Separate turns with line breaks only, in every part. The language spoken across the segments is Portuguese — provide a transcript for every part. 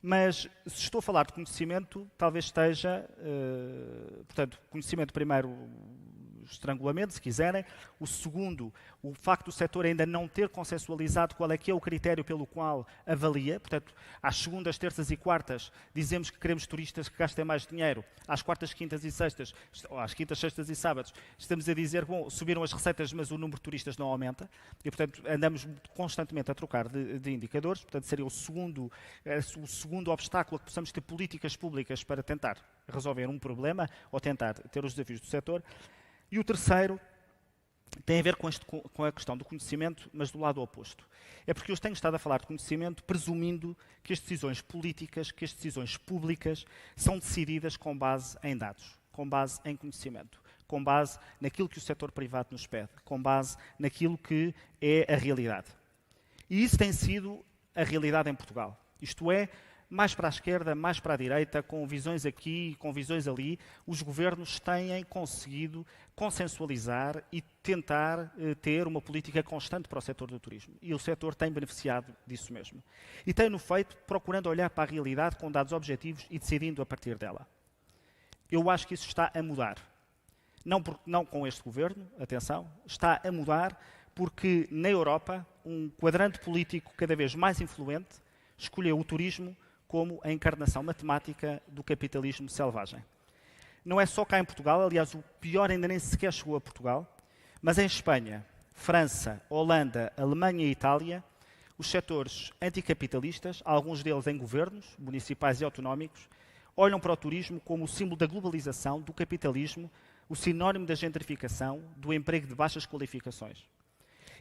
Mas, se estou a falar de conhecimento, talvez esteja, portanto, conhecimento primeiro, estrangulamento, se quiserem. O segundo, o facto do setor ainda não ter consensualizado qual é que é o critério pelo qual avalia. Portanto, às segundas, terças e quartas, dizemos que queremos turistas que gastem mais dinheiro. Às quartas, quintas e sextas, ou às quintas, sextas e sábados, estamos a dizer, bom, subiram as receitas, mas o número de turistas não aumenta. E, portanto, andamos constantemente a trocar de indicadores. Portanto, seria o segundo obstáculo a que possamos ter políticas públicas para tentar resolver um problema ou tentar ter os desafios do setor. E o terceiro tem a ver com a questão do conhecimento, mas do lado oposto. É porque eu tenho estado a falar de conhecimento presumindo que as decisões políticas, que as decisões públicas são decididas com base em dados, com base em conhecimento, com base naquilo que o setor privado nos pede, com base naquilo que é a realidade. E isso tem sido a realidade em Portugal. Isto é, mais para a esquerda, mais para a direita, com visões aqui, com visões ali, os governos têm conseguido consensualizar e tentar ter uma política constante para o setor do turismo. E o setor tem beneficiado disso mesmo. E tem-no feito procurando olhar para a realidade com dados objetivos e decidindo a partir dela. Eu acho que isso está a mudar. Não com este governo, atenção, está a mudar porque na Europa um quadrante político cada vez mais influente escolheu o turismo como a encarnação matemática do capitalismo selvagem. Não é só cá em Portugal, aliás, o pior ainda nem sequer chegou a Portugal, mas em Espanha, França, Holanda, Alemanha e Itália, os setores anticapitalistas, alguns deles em governos, municipais e autonómicos, olham para o turismo como o símbolo da globalização, do capitalismo, o sinónimo da gentrificação, do emprego de baixas qualificações.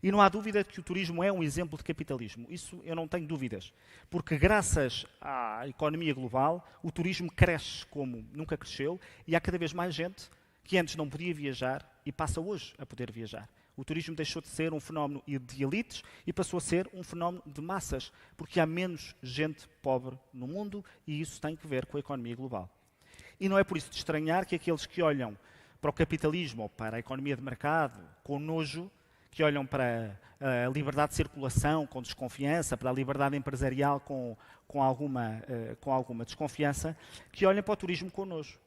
E não há dúvida de que o turismo é um exemplo de capitalismo. Isso eu não tenho dúvidas. Porque graças à economia global, o turismo cresce como nunca cresceu e há cada vez mais gente que antes não podia viajar e passa hoje a poder viajar. O turismo deixou de ser um fenómeno de elites e passou a ser um fenómeno de massas, porque há menos gente pobre no mundo e isso tem que ver com a economia global. E não é por isso de estranhar que aqueles que olham para o capitalismo ou para a economia de mercado com nojo, que olham para a liberdade de circulação com desconfiança, para a liberdade empresarial com alguma desconfiança, que olhem para o turismo com nojo.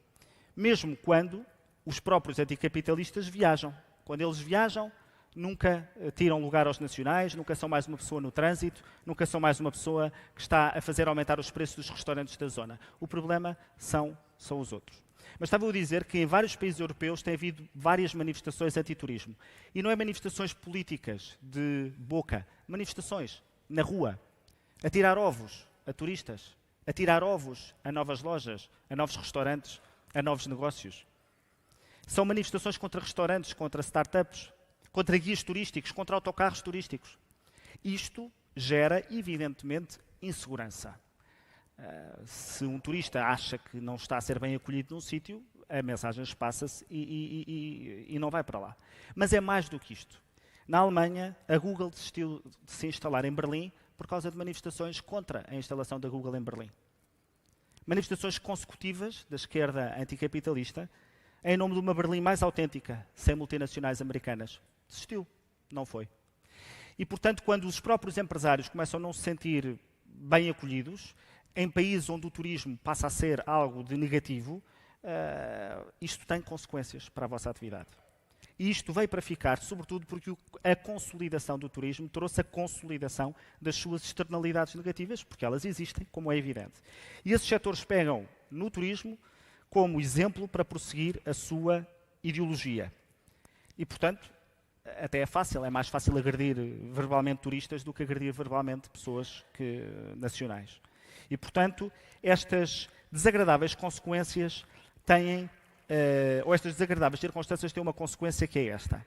Mesmo quando os próprios anticapitalistas viajam. Quando eles viajam, nunca tiram lugar aos nacionais, nunca são mais uma pessoa no trânsito, nunca são mais uma pessoa que está a fazer aumentar os preços dos restaurantes da zona. O problema são os outros. Mas estava a dizer que em vários países europeus tem havido várias manifestações anti-turismo. E não é manifestações políticas de boca, manifestações na rua, a tirar ovos a turistas, a tirar ovos a novas lojas, a novos restaurantes, a novos negócios. São manifestações contra restaurantes, contra startups, contra guias turísticos, contra autocarros turísticos. Isto gera, evidentemente, insegurança. Se um turista acha que não está a ser bem acolhido num sítio, a mensagem passa-se e não vai para lá. Mas é mais do que isto. Na Alemanha, a Google desistiu de se instalar em Berlim por causa de manifestações contra a instalação da Google em Berlim. Manifestações consecutivas da esquerda anticapitalista em nome de uma Berlim mais autêntica, sem multinacionais americanas. Desistiu. Não foi. E, portanto, quando os próprios empresários começam a não se sentir bem acolhidos, em países onde o turismo passa a ser algo de negativo, isto tem consequências para a vossa atividade. E isto veio para ficar, sobretudo porque a consolidação do turismo trouxe a consolidação das suas externalidades negativas, porque elas existem, como é evidente. E esses setores pegam no turismo como exemplo para prosseguir a sua ideologia. E, portanto, até é mais fácil agredir verbalmente turistas do que agredir verbalmente pessoas nacionais. E, portanto, estas desagradáveis consequências ou estas desagradáveis circunstâncias têm uma consequência que é esta.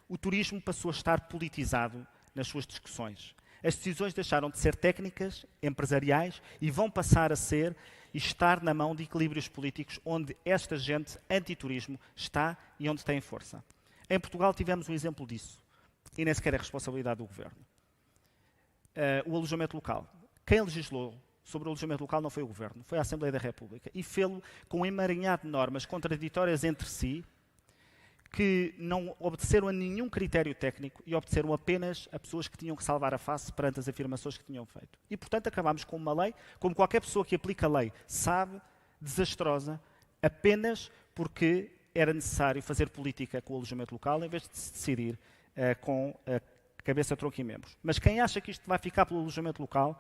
O turismo passou a estar politizado nas suas discussões. As decisões deixaram de ser técnicas, empresariais e vão passar a ser e estar na mão de equilíbrios políticos onde esta gente anti-turismo está e onde tem força. Em Portugal tivemos um exemplo disso e nem sequer é responsabilidade do governo. O alojamento local. Quem legislou sobre o alojamento local não foi o Governo, foi a Assembleia da República. E fê-lo com um emaranhado de normas contraditórias entre si, que não obedeceram a nenhum critério técnico e obedeceram apenas a pessoas que tinham que salvar a face perante as afirmações que tinham feito. E, portanto, acabámos com uma lei, como qualquer pessoa que aplica a lei sabe, desastrosa, apenas porque era necessário fazer política com o alojamento local, em vez de se decidir com a cabeça, tronco e membros. Mas quem acha que isto vai ficar pelo alojamento local,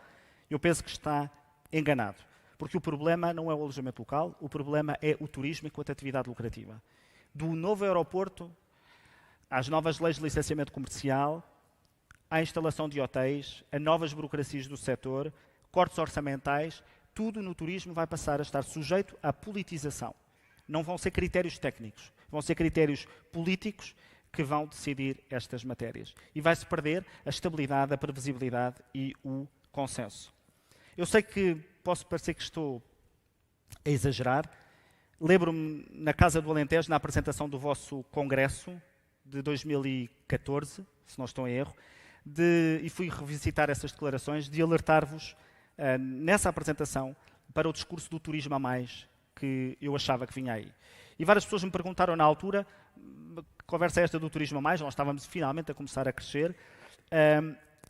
eu penso que está enganado. Porque o problema não é o alojamento local, o problema é o turismo enquanto atividade lucrativa. Do novo aeroporto, às novas leis de licenciamento comercial, à instalação de hotéis, a novas burocracias do setor, cortes orçamentais, tudo no turismo vai passar a estar sujeito à politização. Não vão ser critérios técnicos, vão ser critérios políticos que vão decidir estas matérias. E vai-se perder a estabilidade, a previsibilidade e o consenso. Eu sei que posso parecer que estou a exagerar. Lembro-me, na Casa do Alentejo, na apresentação do vosso congresso de 2014, se não estou em erro, e fui revisitar essas declarações, de alertar-vos, nessa apresentação, para o discurso do turismo a mais que eu achava que vinha aí. E várias pessoas me perguntaram na altura, que conversa é esta do turismo a mais, nós estávamos finalmente a começar a crescer,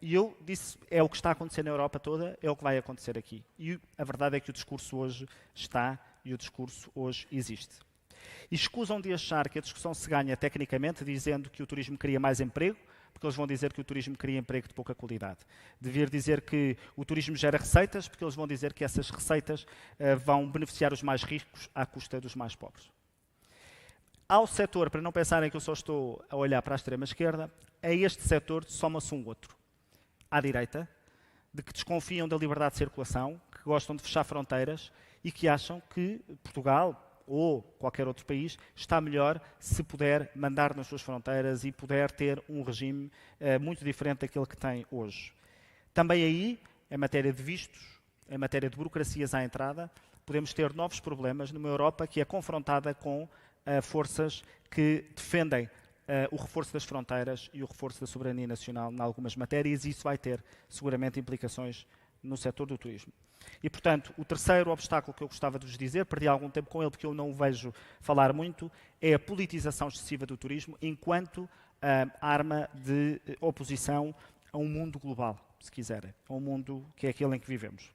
e eu disse, é o que está a acontecer na Europa toda, é o que vai acontecer aqui. E a verdade é que o discurso hoje está, e o discurso hoje existe. E escusam de achar que a discussão se ganha tecnicamente dizendo que o turismo cria mais emprego, porque eles vão dizer que o turismo cria emprego de pouca qualidade. De vir dizer que o turismo gera receitas, porque eles vão dizer que essas receitas vão beneficiar os mais ricos à custa dos mais pobres. Ao setor, para não pensarem que eu só estou a olhar para a extrema-esquerda, a este setor soma-se um outro. À direita, de que desconfiam da liberdade de circulação, que gostam de fechar fronteiras e que acham que Portugal ou qualquer outro país está melhor se puder mandar nas suas fronteiras e puder ter um regime muito diferente daquele que tem hoje. Também aí, em matéria de vistos, em matéria de burocracias à entrada, podemos ter novos problemas numa Europa que é confrontada com forças que defendem o reforço das fronteiras e o reforço da soberania nacional em algumas matérias, e isso vai ter seguramente implicações no setor do turismo. E, portanto, o terceiro obstáculo que eu gostava de vos dizer, perdi algum tempo com ele porque eu não o vejo falar muito, é a politização excessiva do turismo enquanto arma de oposição a um mundo global, se quiserem, a um mundo que é aquele em que vivemos.